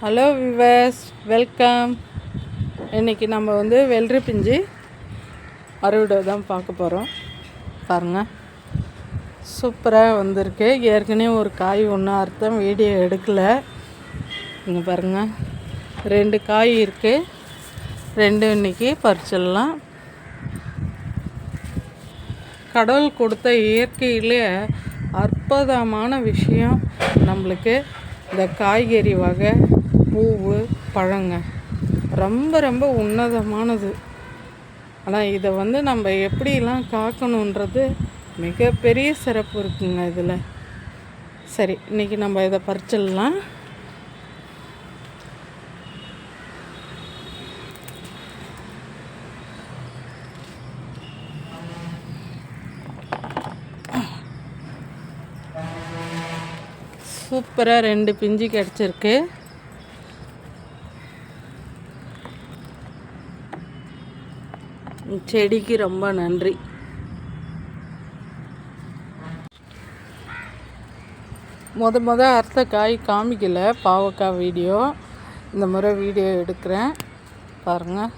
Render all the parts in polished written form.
Hello viewers, welcome. இன்றைக்கி நம்ம வெள்ளரி பிஞ்சு அறுவடை தான் பார்க்க போகிறோம். பாருங்கள், சூப்பராக வந்திருக்கு. ஏற்கனவே ஒரு காய் ஒன்று அறுத்தம், வீடியோ எடுக்கலை. இங்கே பாருங்கள், 2 காய் இருக்குது. 2 இன்றைக்கி பறிச்சிடலாம். கடவுள் கொடுத்த இயற்கையிலே அற்புதமான விஷயம் நம்மளுக்கு இந்த காய்கறி வகை, பூவு, பழங்க ரொம்ப ரொம்ப உன்னதமானது. ஆனால் இதை நம்ம எப்படிலாம் காக்கணுன்றது மிகப்பெரிய சிறப்பு இருக்குங்க இதில். சரி, இன்றைக்கி நம்ம இதை பறிச்சிடலாம். சூப்பராக 2 பிஞ்சு கிடச்சிருக்கு. செடிக்கு ரொம்ப நன்றி. முத அறுத்த காய் காமிக்கல, பாவக்காய் வீடியோ. இந்த முறை வீடியோ எடுக்கிறேன். பாருங்கள்,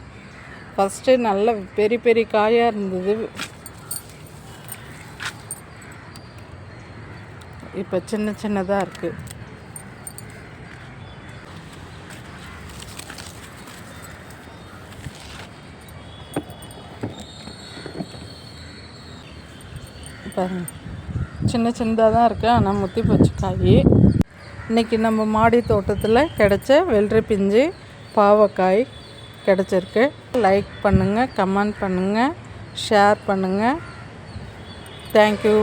ஃபஸ்ட்டு நல்ல பெரிய பெரிய காயாக இருந்தது. இப்போ சின்ன சின்னதாக இருக்குது. பாருங்கள், சின்ன சின்னதாக தான் இருக்குது. ஆனால் முத்தி போச்சு காய். இன்றைக்கி நம்ம மாடி தோட்டத்தில் கிடைச்ச வெள்ளரி பிஞ்சு பாவக்காய் கிடச்சிருக்கு. லைக் பண்ணுங்கள், கமெண்ட் பண்ணுங்கள், ஷேர் பண்ணுங்கள். தேங்க்யூ.